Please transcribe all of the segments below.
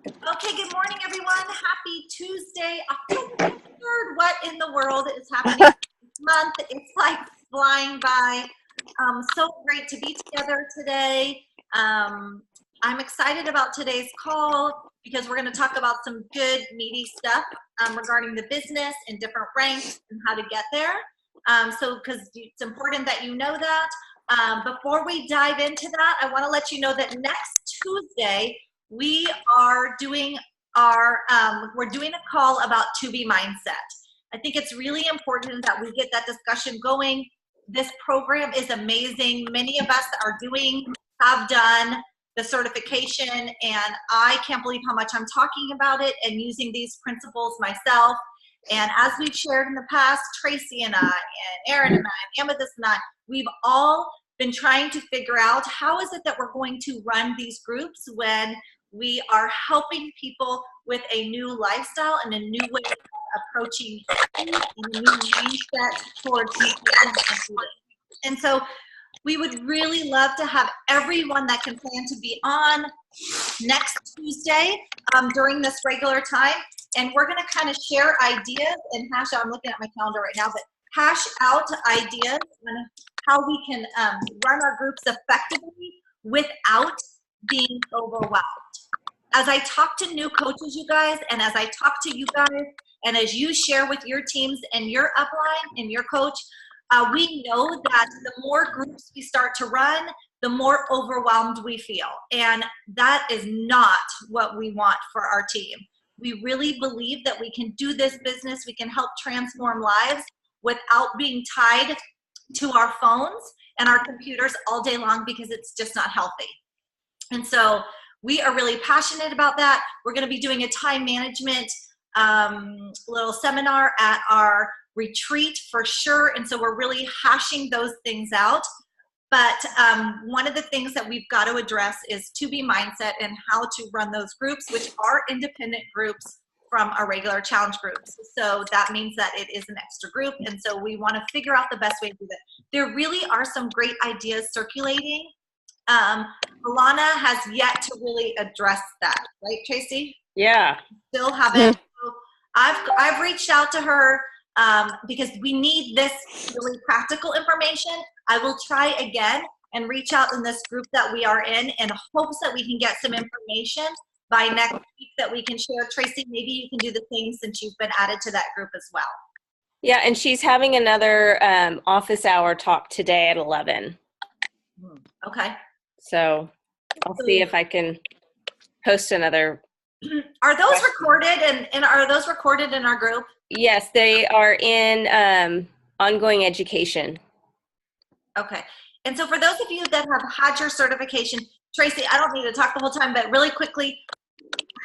Okay, good morning, everyone. Happy Tuesday, October 3rd. What in the world is happening this month? It's like flying by. So great to be together today. I'm excited about today's call because we're going to talk about some good, meaty stuff regarding the business and different ranks and how to get there. Because it's important that you know that. Before we dive into that, I want to let you know that next Tuesday, we are doing we're doing a call about to-be mindset. I think it's really important that we get that discussion going. This program is amazing. Many of us have done the certification, and I can't believe how much I'm talking about it and using these principles myself. And as we've shared in the past, Tracy and I, and Aaron and I, and Amethyst and I, we've all been trying to figure out how is it that we're going to run these groups when we are helping people with a new lifestyle and a new way of approaching food and a new mindset towards nutrition and food. And so we would really love to have everyone that can plan to be on next Tuesday during this regular time. And we're going to kind of share ideas and hash out, I'm looking at my calendar right now, but hash out ideas on how we can run our groups effectively without being overwhelmed. As I talk to new coaches, you guys, and as I talk to you guys, and as you share with your teams and your upline and your coach, we know that the more groups we start to run, the more overwhelmed we feel. And that is not what we want for our team. We really believe that we can do this business, we can help transform lives without being tied to our phones and our computers all day long, because it's just not healthy. And so we are really passionate about that. We're going to be doing a time management little seminar at our retreat for sure. And so we're really hashing those things out. But one of the things that we've got to address is to-be mindset and how to run those groups, which are independent groups from our regular challenge groups. So that means that it is an extra group. And so we want to figure out the best way to do that. There really are some great ideas circulating. Alana has yet to really address that, right, Tracy? Yeah. Still haven't. So I've reached out to her because we need this really practical information. I will try again and reach out in this group that we are in hopes that we can get some information by next week that we can share. Tracy, maybe you can do the same since you've been added to that group as well. Yeah, and she's having another office hour talk today at 11. Okay. So I'll see if I can post another. Are those recorded and are those recorded in our group? Yes, they are in ongoing education. Okay. And so for those of you that have had your certification, Tracy, I don't need to talk the whole time, but really quickly,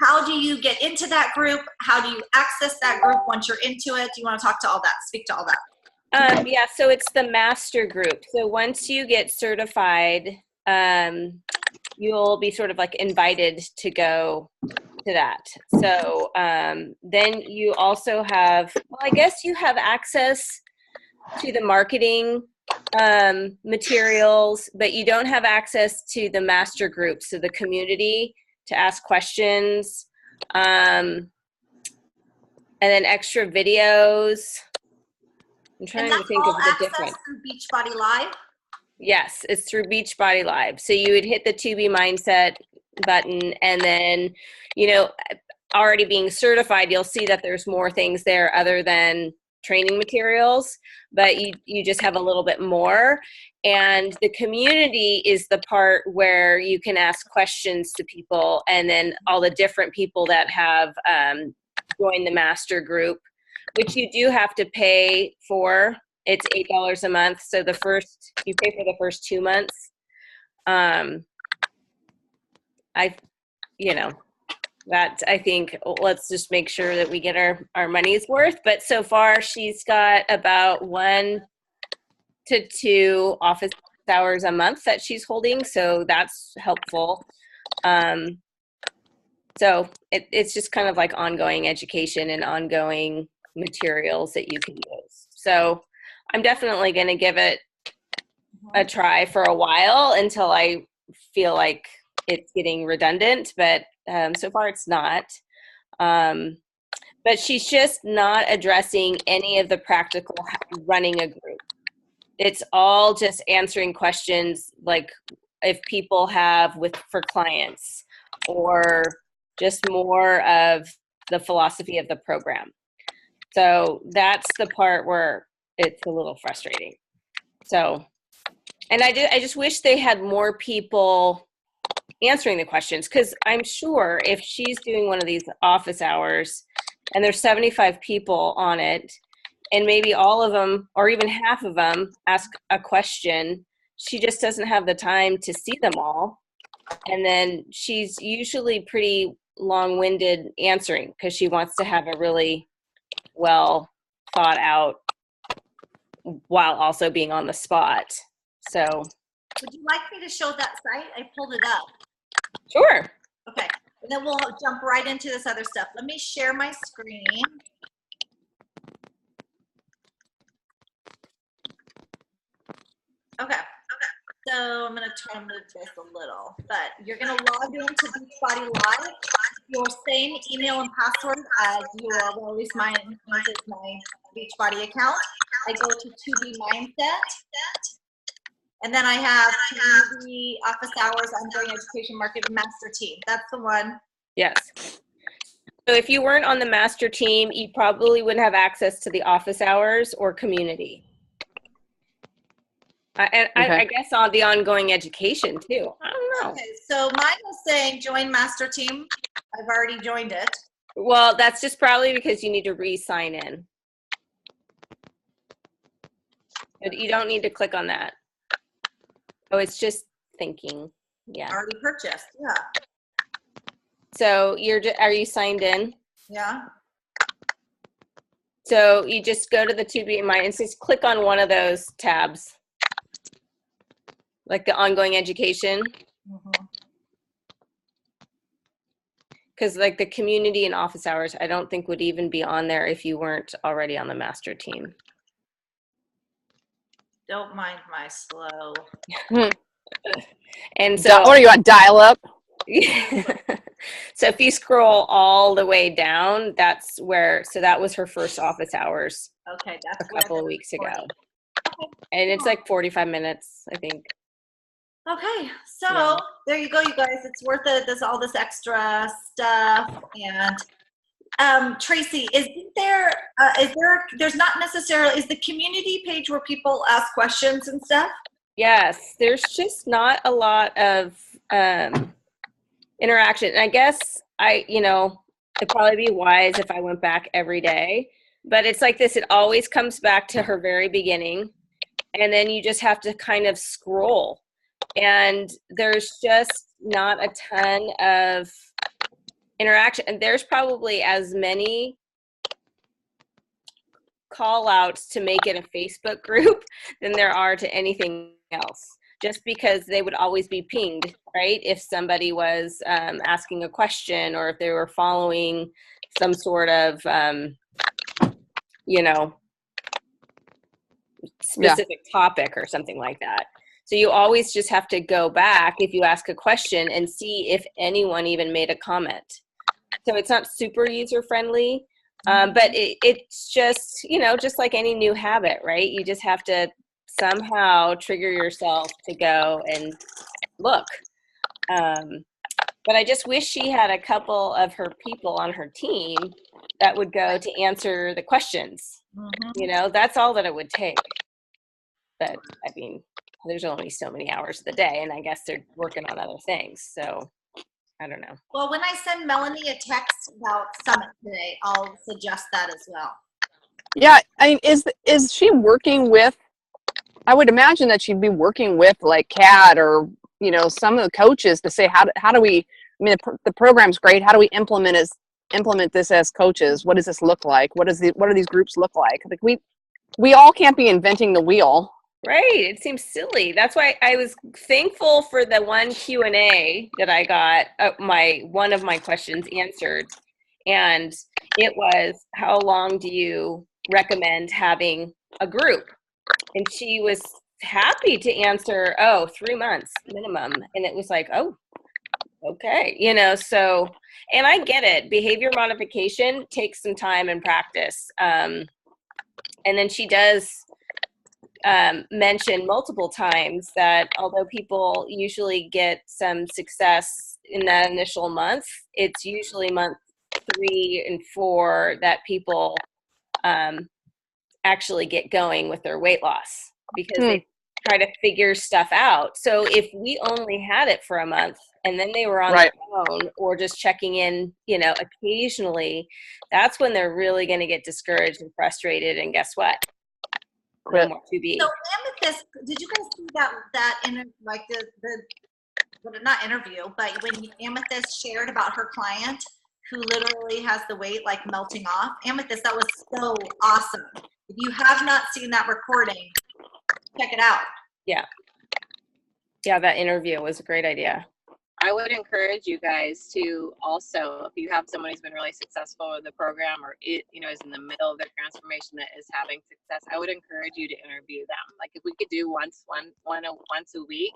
how do you get into that group? How do you access that group once you're into it? Do you want to talk to all that, speak to all that? Yeah, so it's the master group. So once you get certified, you'll be sort of like invited to go to that. So then you also have, well, I guess you have access to the marketing materials, but you don't have access to the master group, so the community to ask questions, and then extra videos. I'm trying to think of the difference. Through Beachbody Live? Yes, it's through Beachbody Live. So you would hit the to-be mindset button, and then, you know, already being certified, you'll see that there's more things there other than training materials, but you just have a little bit more. And the community is the part where you can ask questions to people, and then all the different people that have joined the master group, which you do have to pay for. It's $8 a month. So you pay for the first 2 months. I think let's just make sure that we get our money's worth. But so far she's got about 1 to 2 office hours a month that she's holding. So that's helpful. So it's just kind of like ongoing education and ongoing materials that you can use. So I'm definitely going to give it a try for a while until I feel like it's getting redundant, but so far it's not. But she's just not addressing any of the practical running a group. It's all just answering questions like if people have for clients, or just more of the philosophy of the program. So that's the part where it's a little frustrating. So, and I just wish they had more people answering the questions, because I'm sure if she's doing one of these office hours and there's 75 people on it, and maybe all of them or even half of them ask a question, she just doesn't have the time to see them all. And then she's usually pretty long-winded answering because she wants to have a really well thought out while also being on the spot. So would you like me to show that site? I pulled it up. sure. Okay, and then we'll jump right into this other stuff. Let me share my screen. Okay, so I'm gonna try to move this a little, but you're gonna log into Beachbody Live. Your same email and password as your, well, at least mine is my Beachbody account. I go to 2B Mindset. And then I have community, office hours, ongoing education, market, master team. That's the one. Yes. So if you weren't on the master team, you probably wouldn't have access to the office hours or community. I guess on the ongoing education too. I don't know. Okay, so mine was saying join master team. I've already joined it. Well, that's just probably because you need to re-sign in. But you don't need to click on that. Oh, it's just thinking. Yeah. Already purchased. Yeah. So are you signed in? Yeah. So you just go to the 2B Mind and just click on one of those tabs, like the ongoing education. Because like the community and office hours, I don't think would even be on there if you weren't already on the master team. Don't mind my slow. And so, or you want dial up? So if you scroll all the way down, that's where, so that was her first office hours. Okay, that's a couple of weeks ago. Okay. And it's like 45 minutes, I think. Okay, so Yeah. there you go, you guys. It's worth it. There's all this extra stuff. And Tracy, there's not necessarily, is the community page where people ask questions and stuff? Yes, there's just not a lot of interaction. And I guess it'd probably be wise if I went back every day. But it's like this, it always comes back to her very beginning. And then you just have to kind of scroll. And there's just not a ton of interaction. And there's probably as many call outs to make it a Facebook group than there are to anything else, just because they would always be pinged, right? If somebody was asking a question, or if they were following some sort of, specific topic or something like that. So you always just have to go back if you ask a question and see if anyone even made a comment. So it's not super user friendly, but it's just, just like any new habit, right? You just have to somehow trigger yourself to go and look. But I just wish she had a couple of her people on her team that would go to answer the questions. Mm-hmm. That's all that it would take. But I mean, there's only so many hours of the day, and I guess they're working on other things. So I don't know. Well, when I send Melanie a text about Summit today, I'll suggest that as well. Yeah, I mean, is she working with? I would imagine that she'd be working with like Kat or some of the coaches to say how do we? I mean, the program's great. How do we implement this as coaches? What does this look like? What do these groups look like? Like we all can't be inventing the wheel. Right. It seems silly. That's why I was thankful for the one Q&A that I got one of my questions answered. And it was, how long do you recommend having a group? And she was happy to answer, 3 months minimum. And it was like, oh, okay, you know, so, and I get it. Behavior modification takes some time and practice. And then she does mention multiple times that although people usually get some success in that initial month, it's usually month 3 and 4 that people actually get going with their weight loss because they try to figure stuff out. So if we only had it for a month and then they were on their own or just checking in, you know, occasionally, that's when they're really going to get discouraged and frustrated. And guess what? No more to be. So Amethyst, did you guys see like not interview, but when Amethyst shared about her client who literally has the weight like melting off? Amethyst, that was so awesome. If you have not seen that recording, check it out. Yeah. Yeah, that interview was a great idea. I would encourage you guys to also, if you have someone who's been really successful with the program or is in the middle of their transformation that is having success, I would encourage you to interview them. Like if we could do once a week,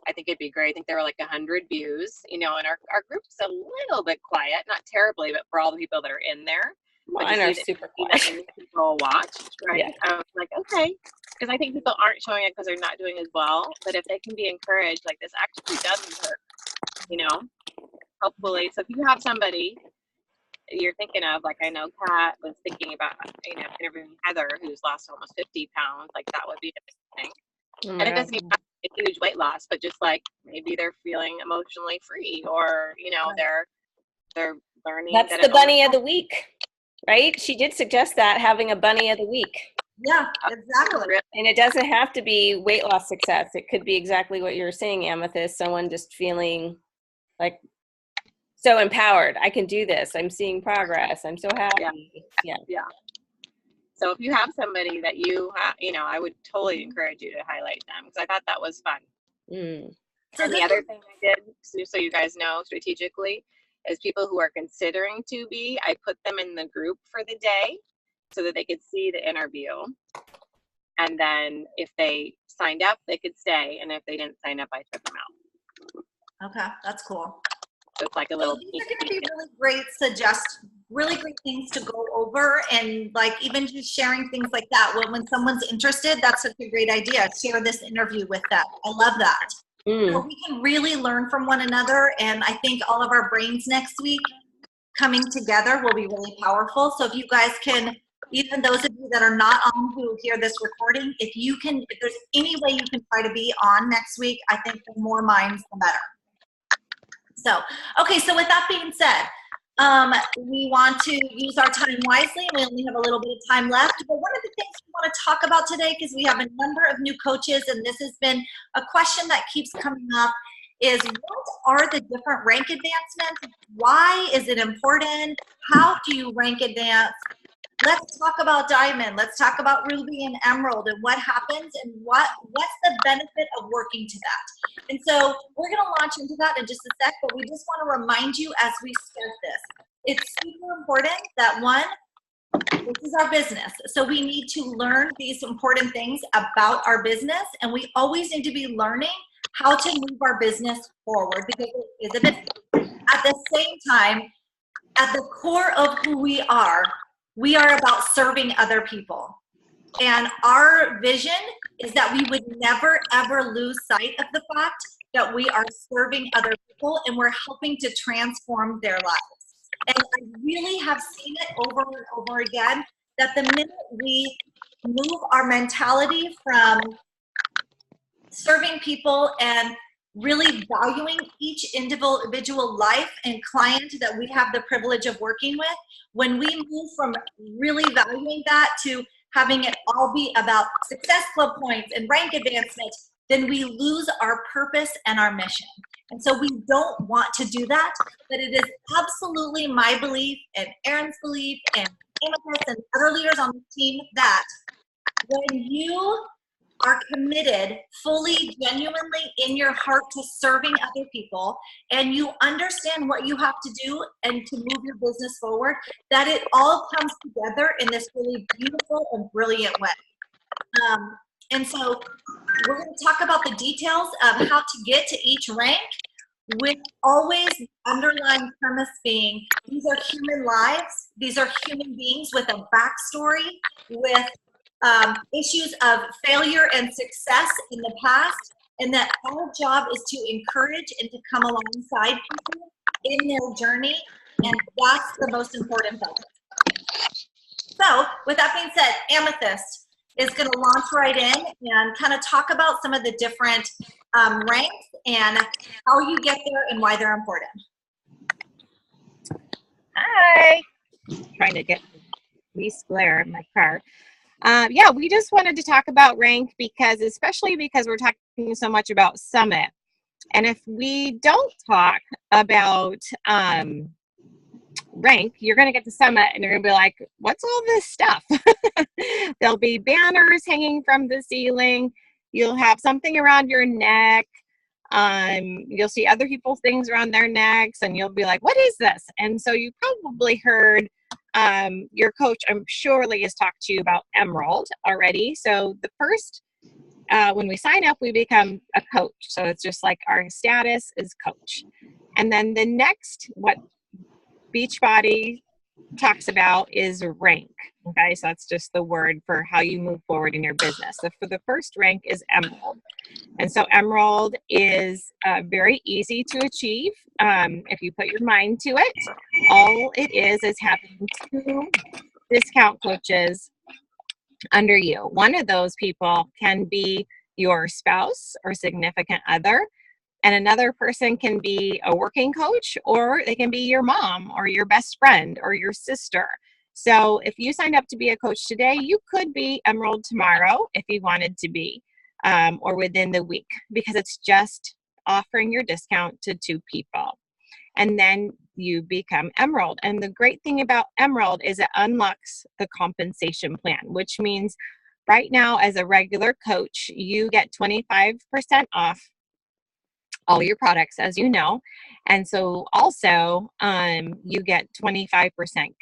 I think it'd be great. I think there were like 100 views, and our group's a little bit quiet, not terribly, but for all the people that are in there. Mine are super quiet. People watched, right? Yeah. I was like, okay, because I think people aren't showing it because they're not doing as well. But if they can be encouraged, like this actually doesn't hurt, hopefully. So if you have somebody you're thinking of, like I know Kat was thinking about, interviewing Heather, who's lost almost 50 pounds, like that would be a big thing. And it doesn't even have to be a huge weight loss, but just like maybe they're feeling emotionally free, or they're learning. That's the bunny of the week, right? She did suggest that, having a bunny of the week. Yeah, exactly. And it doesn't have to be weight loss success. It could be exactly what you're saying, Amethyst. Someone just feeling like so empowered. I can do this. I'm seeing progress. I'm so happy. Yeah. So if you have somebody that I would totally encourage you to highlight them, because I thought that was fun. And the other thing I did, so you guys know strategically, is people who are considering to be, I put them in the group for the day so that they could see the interview. And then if they signed up, they could stay. And if they didn't sign up, I took them out. Okay, that's cool. So it's like a little. These are going to be really great things to go over, and like even just sharing things like that. When someone's interested, that's such a great idea. Share this interview with them. I love that. So we can really learn from one another, and I think all of our brains next week coming together will be really powerful. So if you guys can, even those of you that are not on who hear this recording, if there's any way you can try to be on next week, I think the more minds, the better. So, okay, so with that being said, we want to use our time wisely, and we only have a little bit of time left. But one of the things we want to talk about today, because we have a number of new coaches, and this has been a question that keeps coming up, is what are the different rank advancements? Why is it important? How do you rank advance? Let's talk about Diamond. Let's talk about Ruby and Emerald and what happens and what's the benefit of working to that. And so we're going to launch into that in just a sec, but we just want to remind you as we start this. It's super important that this is our business. So we need to learn these important things about our business, and we always need to be learning how to move our business forward, because it is a business. At the same time, at the core of who we are about serving other people. And our vision is that we would never, ever lose sight of the fact that we are serving other people and we're helping to transform their lives. And I really have seen it over and over again, that the minute we move our mentality from serving people and really valuing each individual life and client that we have the privilege of working with, when we move from really valuing that to having it all be about success club points and rank advancement, then we lose our purpose and our mission. And so we don't want to do that, but it is absolutely my belief and Erin's belief and Amethyst and other leaders on the team that when you are committed fully, genuinely in your heart to serving other people, and you understand what you have to do and to move your business forward, that it all comes together in this really beautiful and brilliant way. And so we're going to talk about the details of how to get to each rank. with always the underlying premise being these are human lives, these are human beings with a backstory, with issues of failure and success in the past, and that our job is to encourage and to come alongside people in their journey, and that's the most important focus. So with that being said, Amethyst is going to launch right in and kind of talk about some of the different ranks and how you get there and why they're important. Hi. Trying to get least glare in my car. Yeah, we just wanted to talk about rank especially because we're talking so much about Summit. And if we don't talk about rank, you're going to get to Summit and you're going to be like, what's all this stuff? There'll be banners hanging from the ceiling. You'll have something around your neck. You'll see other people's things around their necks and you'll be like, what is this? And so you probably heard your coach, I'm surely, has talked to you about Emerald already. So the first, when we sign up, we become a coach. So it's just like our status is coach. And then the next, what Beachbody talks about is rank. Okay, so that's just the word for how you move forward in your business. So for the first rank is Emerald. And so Emerald is very easy to achieve if you put your mind to it. All it is having 2 discount coaches under you. One of those people can be your spouse or significant other, and another person can be a working coach, or they can be your mom or your best friend or your sister. So if you signed up to be a coach today, you could be Emerald tomorrow if you wanted to be, or within the week, because it's just offering your discount to 2 people. And then you become Emerald. And the great thing about Emerald is it unlocks the compensation plan, which means right now as a regular coach, you get 25% off all your products, as you know. And so also you get 25%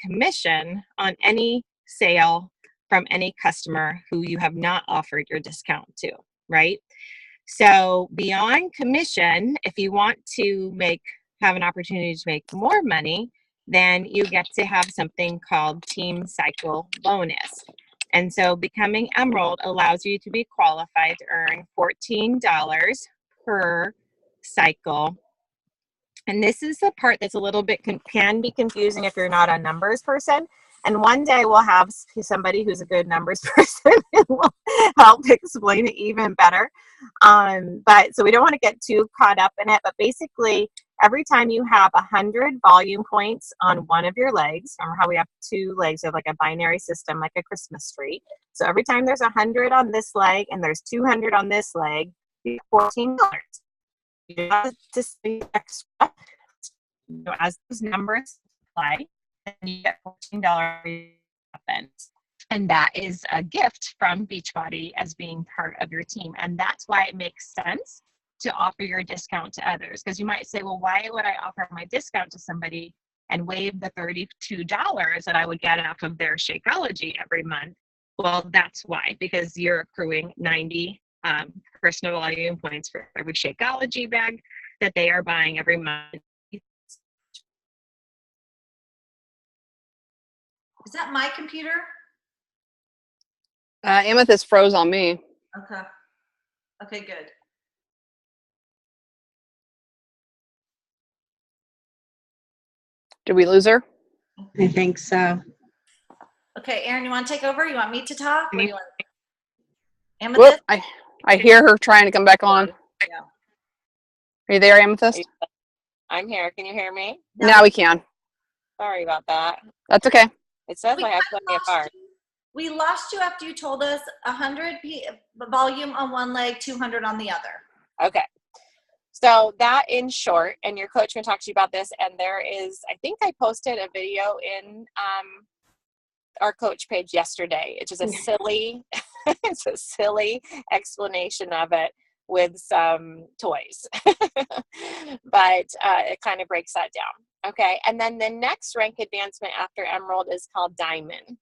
commission on any sale from any customer who you have not offered your discount to, right? So beyond commission, if you want to have an opportunity to make more money, then you get to have something called Team Cycle Bonus. And so becoming Emerald allows you to be qualified to earn $14 per cycle. And this is the part that's a little bit can be confusing if you're not a numbers person. And one day we'll have somebody who's a good numbers person and will help explain it even better. But so we don't want to get too caught up in it. But basically, every time you have 100 volume points on one of your legs, remember how we have 2 legs of like a binary system, like a Christmas tree. So every time there's 100 on this leg and there's 200 on this leg, you get $14. You have to see extra, as those numbers apply, and you get $14. And that is a gift from Beachbody as being part of your team. And that's why it makes sense to offer your discount to others. Because you might say, well, why would I offer my discount to somebody and waive the $32 that I would get off of their Shakeology every month? Well, that's why, because you're accruing 90 personal volume points for every Shakeology bag that they are buying every month. Is that my computer? Amethyst froze on me. Okay. Okay, good. Did we lose her? I think so. Okay, Erin, you want to take over? You want me to talk? What do you want? Whoop, Amethyst? I hear her trying to come back on. Yeah. Are you there, Amethyst? I'm here. Can you hear me? No. Now we can. Sorry about that. That's okay. It says We I have kinda plenty of bars. We lost you after you told us 100 volume on one leg, 200 on the other. Okay. So that in short, and your coach can talk to you about this, and there is, I think I posted a video in our coach page yesterday. It's just a silly, it's a silly explanation of it with some toys. But it kind of breaks that down. Okay. And then the next rank advancement after Emerald is called Diamond.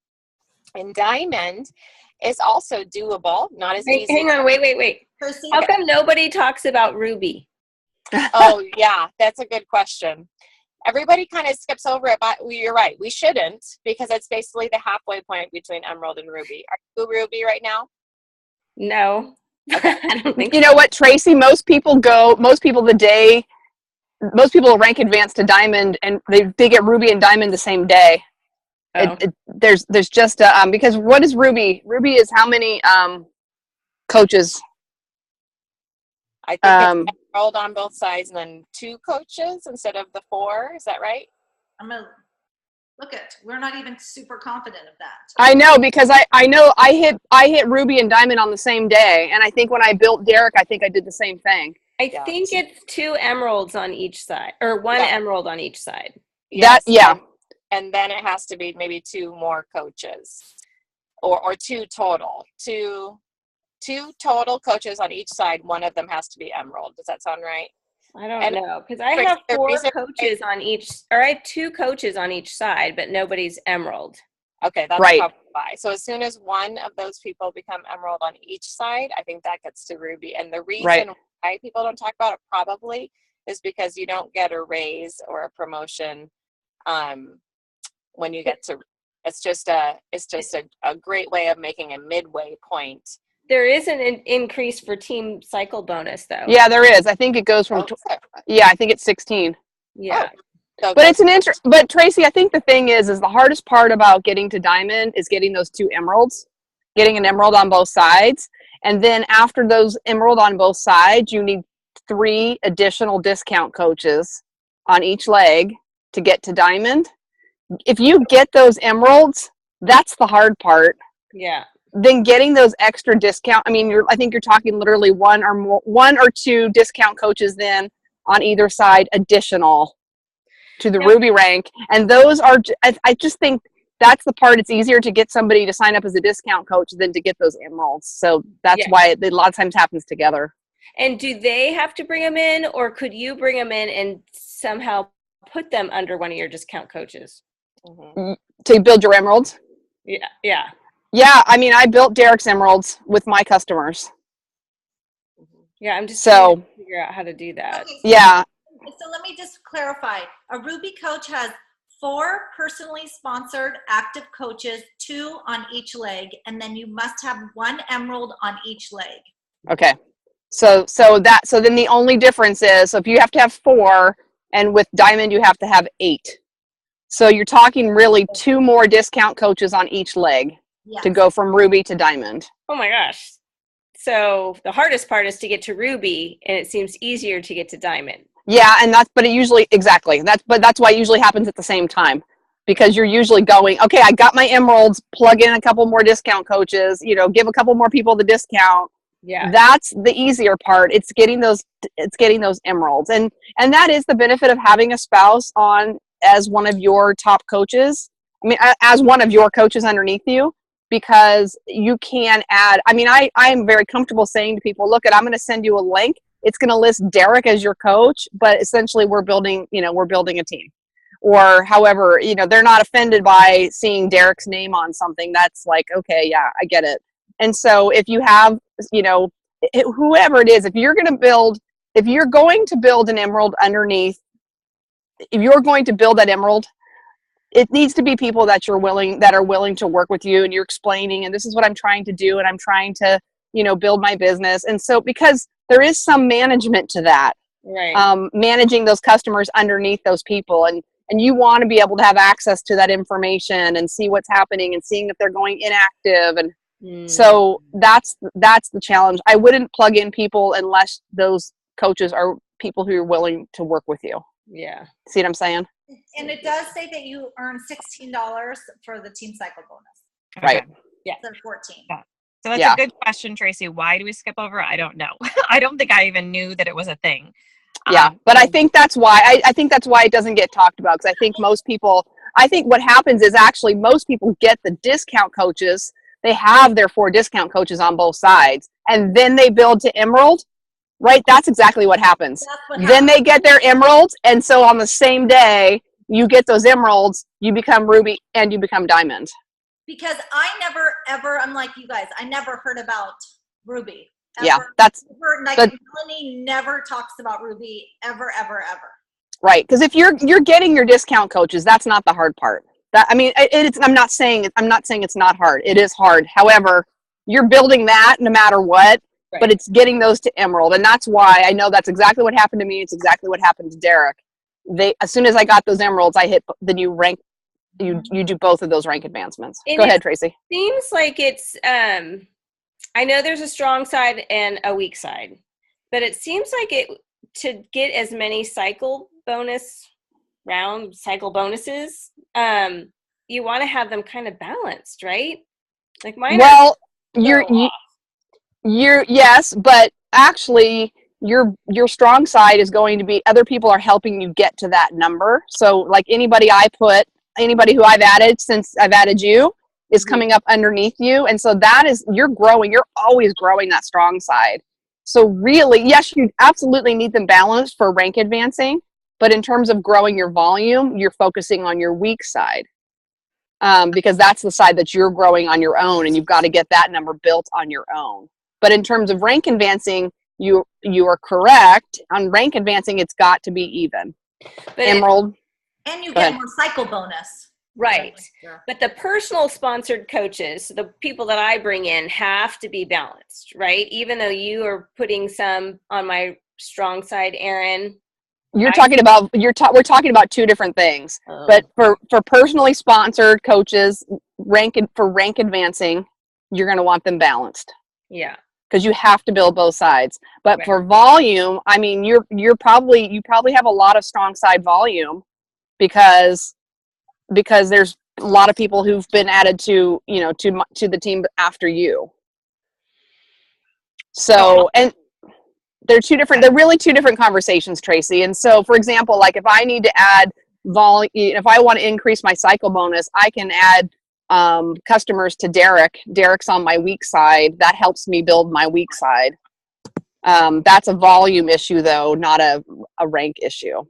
And Diamond is also doable, not as easy. Hang on, wait. Chrissy? How come nobody talks about Ruby? Oh, yeah, that's a good question. Everybody kind of skips over it, but you're right. We shouldn't, because it's basically the halfway point between Emerald and Ruby. Are you Ruby right now? No. Okay. I don't think You so. know what, Tracy? Most people rank advanced to diamond, and they get ruby and diamond the same day. Oh. There's just because what is ruby? Ruby is how many coaches? I think it's Emerald on both sides and then 2 coaches instead of the 4. Is that right? I'm gonna look at. We're not even super confident of that. I know, because I know I hit ruby and diamond on the same day, and I think when I built Derek, I think I did the same thing. I think it's 2 emeralds on each side, or 1 emerald on each side. Yes, and then it has to be maybe 2 more coaches, or 2 total. Two total coaches on each side. One of them has to be emerald. Does that sound right? I don't know, because I have 4 coaches on each, or I have 2 coaches on each side, but nobody's emerald. Okay, that's right. probably why. So as soon as one of those people become emerald on each side, I think that gets to ruby. And the reason why people don't talk about it probably is because you don't get a raise or a promotion when you get to. It's just a great way of making a midway point. There is an increase for team cycle bonus, though. Yeah, there is. I think it goes from. I think it's 16. Yeah. So but it's but Tracy, I think the thing is the hardest part about getting to diamond is getting those 2 emeralds, getting an emerald on both sides. And then after those emerald on both sides, you need 3 additional discount coaches on each leg to get to diamond. If you get those emeralds, that's the hard part. Yeah. Then getting those extra discount. I mean, I think you're talking literally 1 or 2 discount coaches then on either side additional to the ruby rank. And those are, I just think that's the part. It's easier to get somebody to sign up as a discount coach than to get those emeralds. So that's why it a lot of times happens together. And do they have to bring them in, or could you bring them in and somehow put them under one of your discount coaches? Mm-hmm. To build your emeralds? Yeah. Yeah. Yeah. I mean, I built Derek's emeralds with my customers. Yeah. I'm just trying to figure out how to do that. Okay, yeah. So let me just clarify. A Ruby coach has 4 personally sponsored active coaches, 2 on each leg, and then you must have 1 emerald on each leg. Okay. So then the only difference is, so if you have to have 4, and with diamond you have to have 8. So you're talking really 2 more discount coaches on each leg to go from ruby to diamond. Oh my gosh. So the hardest part is to get to ruby, and it seems easier to get to diamond. Yeah, and that's why it usually happens at the same time, because you're usually going, okay, I got my emeralds, plug in a couple more discount coaches, give a couple more people the discount. Yeah. That's the easier part. It's getting those emeralds. And that is the benefit of having a spouse on as one of your top coaches. I mean, as one of your coaches underneath you, because you can add, I mean, I am very comfortable saying to people, look, I'm going to send you a link. It's going to list Derek as your coach, but essentially we're building a team. Or however, they're not offended by seeing Derek's name on something. That's like, okay, yeah, I get it. And so if you have, whoever it is, if you're going to build an emerald underneath, if you're going to build that emerald, it needs to be people that are willing to work with you, and you're explaining, and this is what I'm trying to do, and I'm trying to, build my business. And so, because there is some management to that, right? Managing those customers underneath those people, and you want to be able to have access to that information and see what's happening and seeing if they're going inactive. And so that's the challenge. I wouldn't plug in people unless those coaches are people who are willing to work with you. Yeah. See what I'm saying? And it does say that you earn $16 for the team cycle bonus. Right. Yeah. Instead of 14. Yeah. So that's a good question, Tracy. Why do we skip over? I don't know. I don't think I even knew that it was a thing. Yeah, but I think that's why I think that's why it doesn't get talked about, because I think what happens is actually most people get the discount coaches. They have their 4 discount coaches on both sides, and then they build to emerald. Right? That's exactly what happens. Then they get their emeralds, and so on the same day you get those emeralds, you become ruby and you become diamond. Because I never ever, I'm like you guys, I never heard about ruby. Yeah, ever. that's Like but Melanie never talks about Ruby ever, ever, ever. right. Because if you're getting your discount coaches, that's not the hard part. That I mean, it's. I'm not saying it's not hard. It is hard. However, you're building that no matter what. Right. But it's getting those to Emerald, and that's why I know that's exactly what happened to me. It's exactly what happened to Derek. As soon as I got those Emeralds, I hit the new rank. You do both of those rank advancements. And Go ahead, Tracy. Seems like it's. I know there's a strong side and a weak side, but it seems like to get as many cycle bonuses, you want to have them kind of balanced, right? Like mine. Well, you're yes, but actually your strong side is going to be other people are helping you get to that number. So like anybody who I've added since I've added you is coming up underneath you. And so that is, you're growing, you're always growing that strong side. So really, yes, you absolutely need them balanced for rank advancing, but in terms of growing your volume, you're focusing on your weak side. Because that's the side that you're growing on your own, and you've got to get that number built on your own. But in terms of rank advancing, you are correct. On rank advancing, it's got to be even. But Emerald. And you get more cycle bonus. Right. But the personal sponsored coaches, the people that I bring in, have to be balanced, right? Even though you are putting some on my strong side, Erin. We're talking about two different things. But for personally sponsored coaches, rank advancing, you're going to want them balanced. Yeah. Because you have to build both sides. But for volume, I mean, you probably have a lot of strong side volume because there's a lot of people who've been added to the team after you. So, and they're really two different conversations, Tracy. And so, for example, like if I need to add volume, if I want to increase my cycle bonus, I can add customers to Derek. Derek's on my weak side. That helps me build my weak side. That's a volume issue, though, not a rank issue.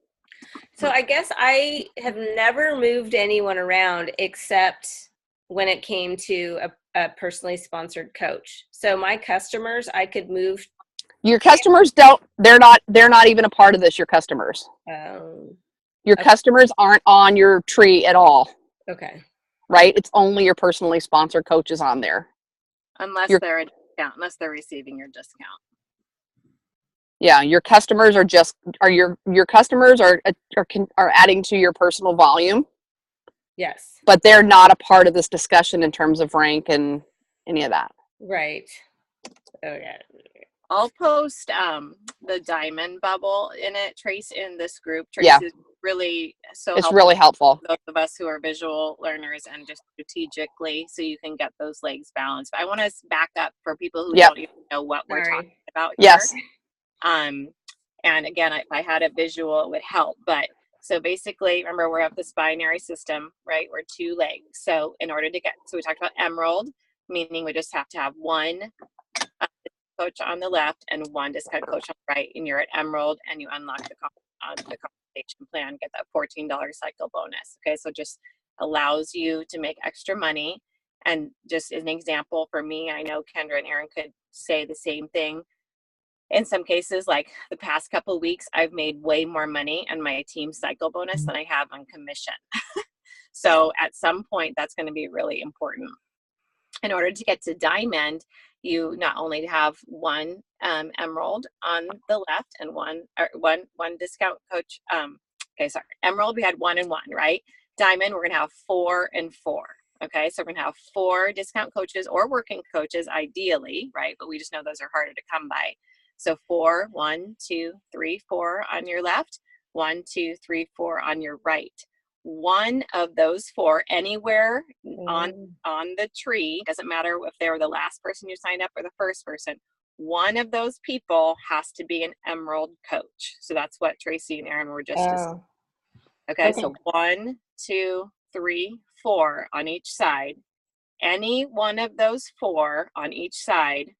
So I guess I have never moved anyone around except when it came to a personally sponsored coach. So my customers, I could move. Your customers they're not even a part of this, your customers. Your customers aren't on your tree at all. Okay. Right? It's only your personally sponsored coaches on there. Unless they're a discount, unless they're receiving your discount. Yeah, your customers your customers are adding to your personal volume. Yes. But they're not a part of this discussion in terms of rank and any of that. Right. Oh yeah. I'll post the diamond bubble in it, Trace, in this group. Trace is really really helpful. Those of us who are visual learners and just strategically, so you can get those legs balanced. But I want to back up for people who don't even know what we're talking about here. Yes. And again, if I had a visual, it would help. But so basically, remember, we have this binary system, right? We're two legs. So in order to so we talked about Emerald, meaning we just have to have one coach on the left and one discount coach on the right, and you're at Emerald, and you unlock the compensation plan, get that $14 cycle bonus. Okay, so just allows you to make extra money. And just as an example for me, I know Kendra and Erin could say the same thing. In some cases, like the past couple of weeks, I've made way more money on my team cycle bonus than I have on commission. So at some point, that's going to be really important. In order to get to Diamond, you not only have one Emerald on the left and one discount coach. Emerald, we had 1 and 1, right? Diamond, we're going to have 4 and 4. Okay, so we're going to have 4 discount coaches or working coaches, ideally, right? But we just know those are harder to come by. So 4, 1, 2, 3, 4 on your left, 1, 2, 3, 4 on your right. One of those 4 anywhere on the tree, doesn't matter if they were the last person you signed up or the first person, one of those people has to be an Emerald coach. So that's what Tracy and Erin were just discussing. Okay, so 1, 2, 3, 4 on each side. Any one of those 4 on each side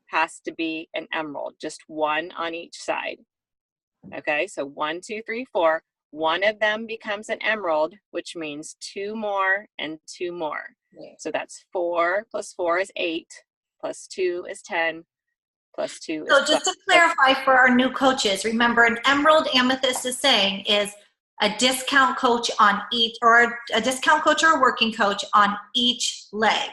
has to be an Emerald, just one on each side. Okay, so 1, 2, 3, 4. One of them becomes an Emerald, which means 2 more and 2 more. Yeah. So that's 4 plus 4 is 8, plus 2 is 10, plus 2 is So just to clarify for our new coaches, remember an Emerald Amethyst is saying is a discount coach on each, or a discount coach or a working coach on each leg.